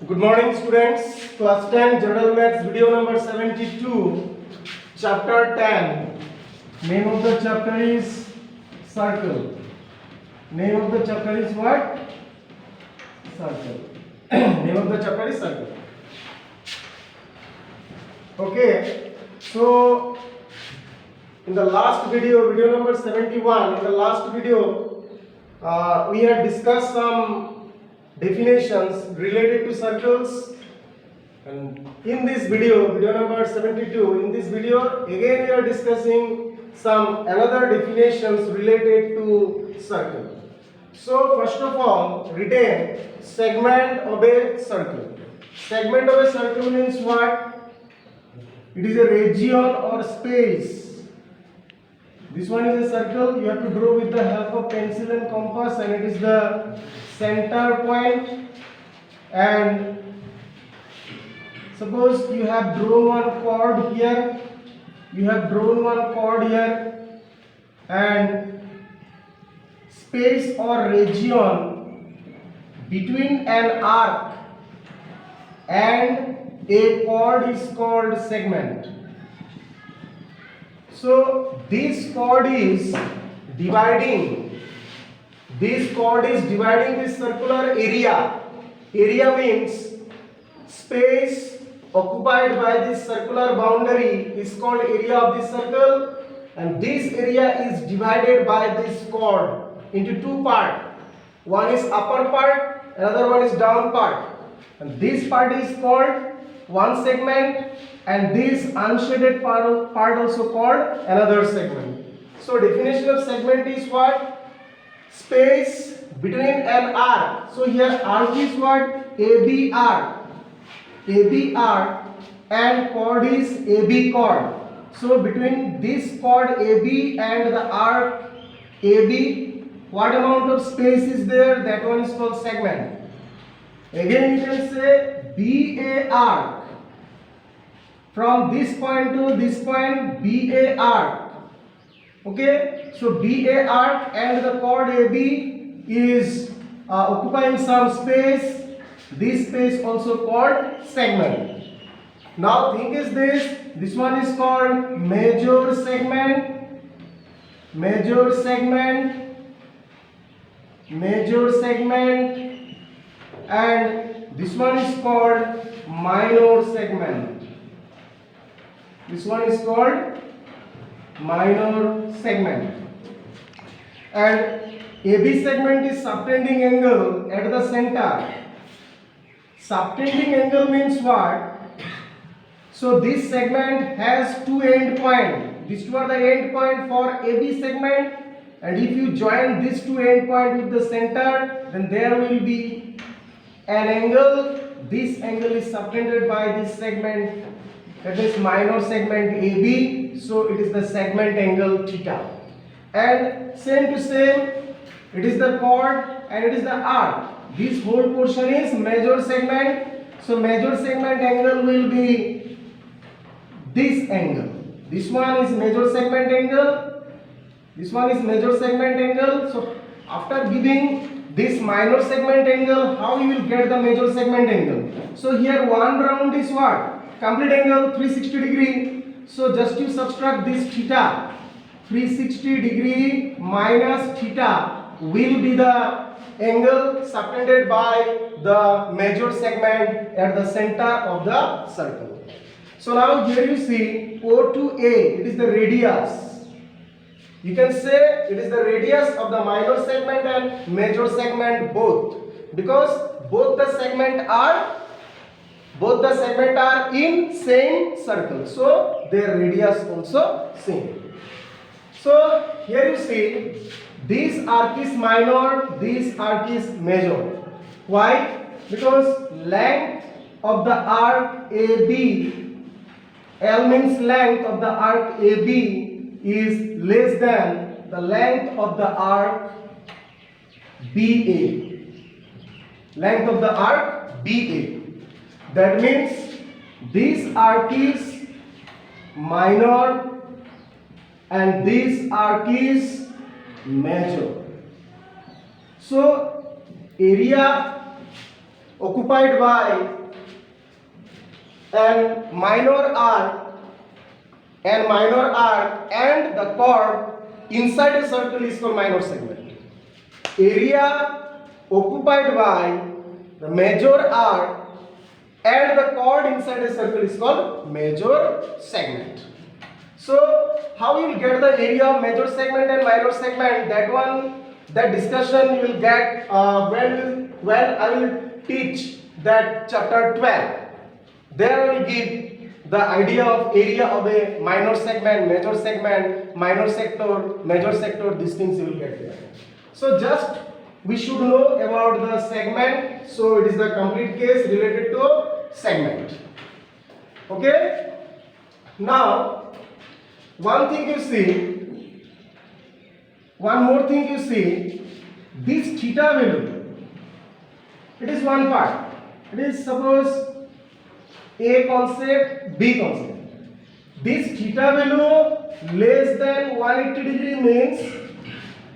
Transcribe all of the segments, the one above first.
Good morning students, class 10 general maths video number 72, chapter 10. Name of the chapter is circle. Name of the chapter is what? Circle. Name of the chapter is circle. Okay, so in the last video, video number 71, in the last video we had discussed some definitions related to circles, and in this video, video number 72, in this video again we are discussing some another definitions related to circle. So first of all, retain segment of a circle. Segment of a circle means what? It is a region or space. This one is a circle. You have to draw with the help of pencil and compass, and it is the center point. And suppose you have drawn one chord here, and space or region between an arc and a chord is called segment. So this chord is dividing this circular area. Area means space occupied by this circular boundary is called area of this circle, and this area is divided by this chord into two parts. One is upper part, another one is down part, and this part is called one segment, and this unshaded part also called another segment. So definition of segment is what? Space between an arc. So here arc is what? AB arc. And chord is AB chord. So between this chord AB and the arc AB, what amount of space is there? That one is called segment. Again you can say BA arc. From this point to this point, BA arc. Okay, so BA arc and the chord AB is occupying some space. This space also called segment. Now thing is this one is called major segment, and this one is called minor segment. This one is called minor segment. And AB segment is subtending angle at the center. Subtending angle means what? So this segment has two end points. These two are the end point for AB segment, and if you join these two end points with the center, then there will be an angle. This angle is subtended by this segment, that is minor segment AB, so it is the segment angle theta. And same to same, it is the chord and it is the arc. This whole portion is major segment, so major segment angle will be this angle. This one is major segment angle, this one is major segment angle. So after giving this minor segment angle, how you will get the major segment angle? So here one round is what? Complete angle 360 degree. So just you subtract this theta. 360 degree minus theta will be the angle subtended by the major segment at the center of the circle. So now here you see O to A, it is the radius. You can say it is the radius of the minor segment and major segment both, because both the segment are in same circle, so their radius also same. So here you see this arc is minor, this arc is major. Why? Because length of the arc AB, L means length of the arc AB is less than the length of the arc BA. Length of the arc BA. That means this arc is minor and this arc is major. So area occupied by an minor arc and the chord inside a circle is called minor segment. Area occupied by the major arc and the chord inside a circle is called major segment. So how you will get the area of major segment and minor segment, that discussion you will get when I will teach that chapter 12. There I will give the idea of area of a minor segment, major segment, minor sector, major sector, these things you will get there. So just we should know about the segment. So it is the complete case related to segment. Okay? Now, one more thing you see, this theta value, it is one part. It is suppose A concept, B concept. This theta value less than 180 degree means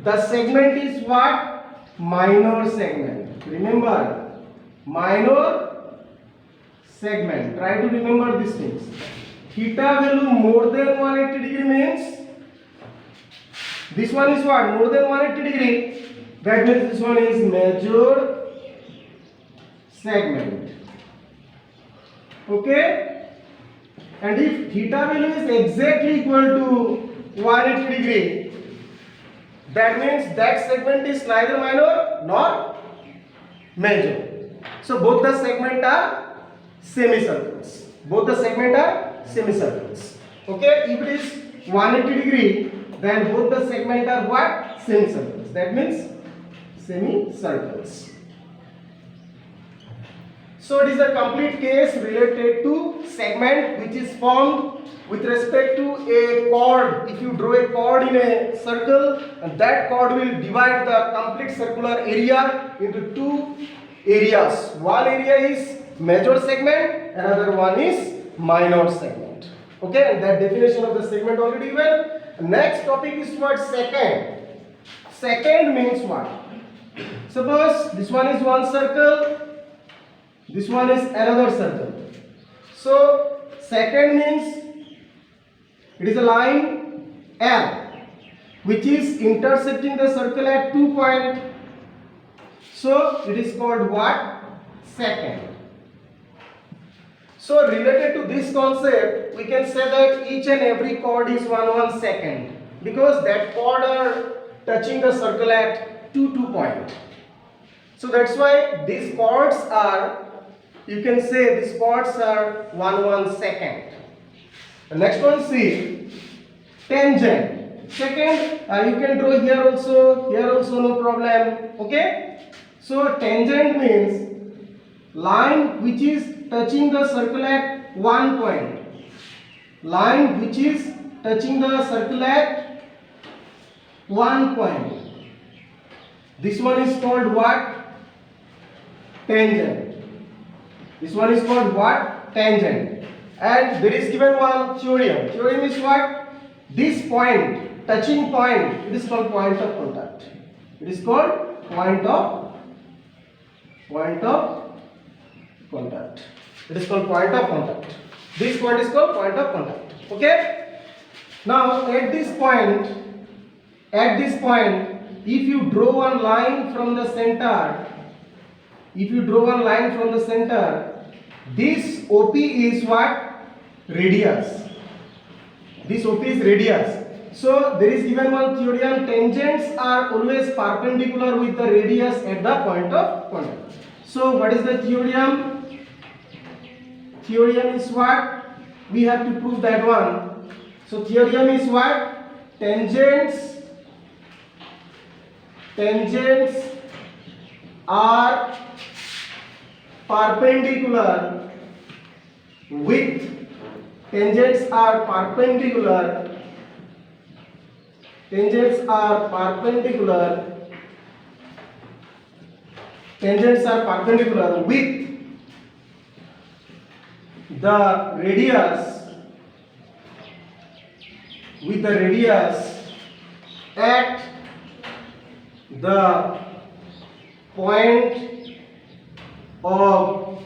the segment is what? Minor segment. Remember, minor segment. Try to remember these things. Theta value more than 180 degree means this one is what? More than 180 degree. That means this one is major segment. Okay? And if theta value is exactly equal to 180 degree, that means that segment is neither minor nor major. So both the segment are semicircles. Okay? If it is 180 degree, then both the segment are what? Semicircles. That means semicircles. So it is a complete case related to segment which is formed with respect to a chord. If you draw a chord in a circle, and that chord will divide the complete circular area into two areas. One area is major segment, another one is minor segment. Okay, and that definition of the segment already given. Next topic is what? Second. Second means what? Suppose this one is one circle, this one is another circle. So second means it is a line L which is intersecting the circle at 2 points. So it is called what? Second. So related to this concept, we can say that each and every chord is 1 second, because that chord are touching the circle at 2 points. So that's why these chords are, you can say these chords are 1 second. The next one, see, tangent. Second, you can draw here also, no problem. Okay? So tangent means line which is touching the circle at 1 point. Line which is touching the circle at 1 point. This one is called what? Tangent. This one is called what? Tangent. And there is given one theorem. Theorem is what? This point, touching point, it is called point of contact. It is called point of contact. It is called point of contact. This point is called point of contact. Okay? Now at this point, if you draw one line from the center, this OP is what? Radius. This OP is radius. So there is given one theorem, tangents are always perpendicular with the radius at the point of contact. So what is the theorem? Theorem is what? We have to prove that one. So theorem is what? Tangents are perpendicular with the radius at the point of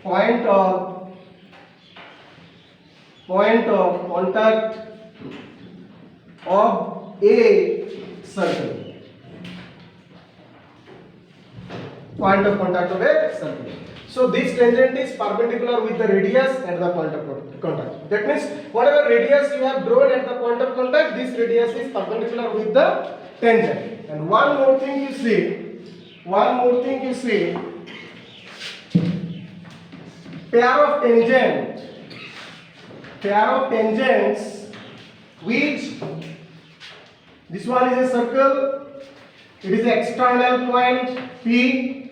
point of contact of a circle. Point of contact of a circle. So this tangent is perpendicular with the radius at the point of contact. That means whatever radius you have drawn at the point of contact, this radius is perpendicular with the tangent. And one more thing you see, pair of tangents which this one is a circle, it is the external point P,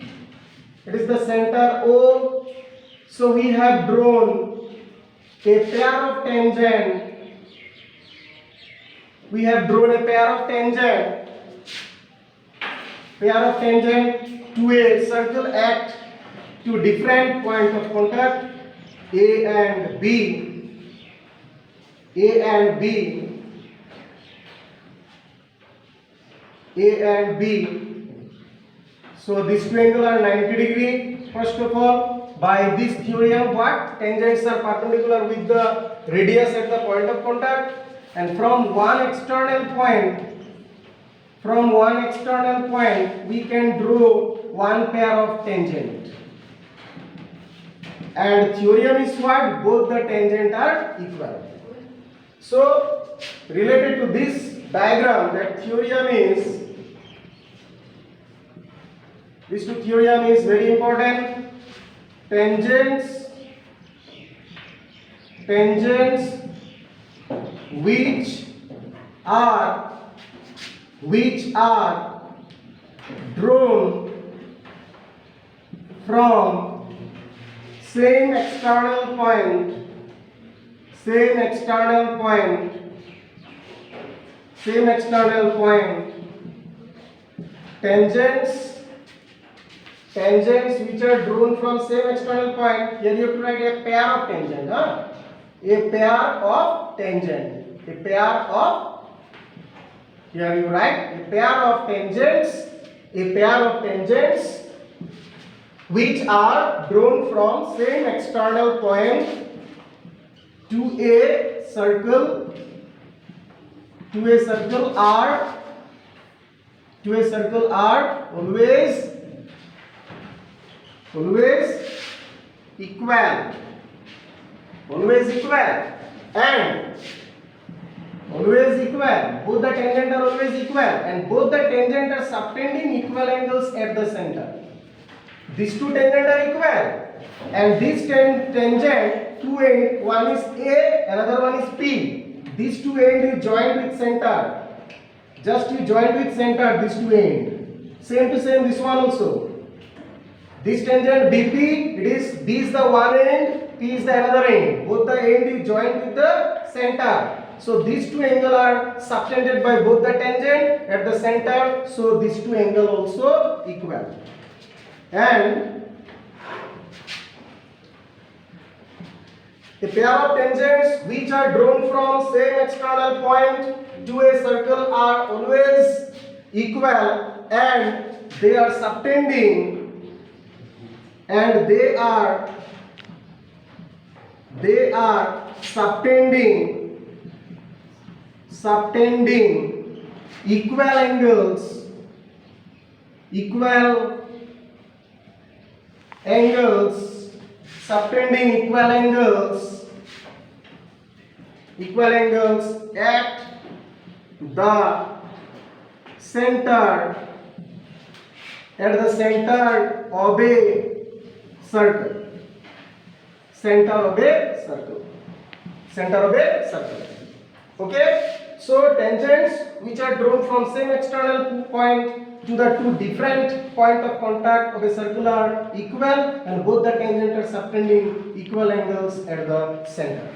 it is the center O. So we have drawn a pair of tangent. We have drawn a pair of tangent to a circle at two different points of contact A and B. So these two angles are 90 degree. First of all, by this theorem, what tangents are perpendicular with the radius at the point of contact, and from one external point we can draw one pair of tangent. And theorem is what? Both the tangent are equal. So related to this diagram, that theorem is, this theorem is very important. Tangents which are drawn from same external point, tangents which are drawn from same external point. Here you have to write a pair of tangent, a pair of tangent, here you write a pair of tangents which are drawn from same external point to a circle R, always equal, and both the tangent are always equal, and both the tangent are subtending equal angles at the center. These two tangent are equal, and this tangent, two end, one is A, another one is P. These two end is joined with center. Just you joined with center these two end. Same to same this one also. This tangent BP, it is B is the one end, P is the another end. Both the end is joined with the center. So these two angles are subtended by both the tangent at the center. So these two angles also equal. And a pair of tangents which are drawn from same external point to a circle are always equal, and they are subtending, and they are subtending equal angles at the center of a circle. Okay, so tangents which are drawn from same external point to the two different point of contact of a circle are equal, and both the tangent are subtending equal angles at the center.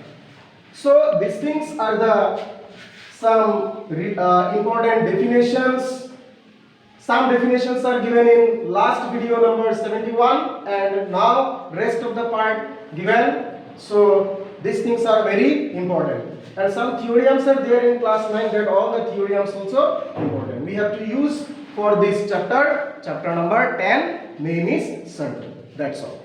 So these things are the some important definitions. Some definitions are given in last video number 71, and now rest of the part given. So these things are very important, and some theorems are there in class 9, that all the theorems also important. We have to use for this chapter number 10, name is circle. That's all.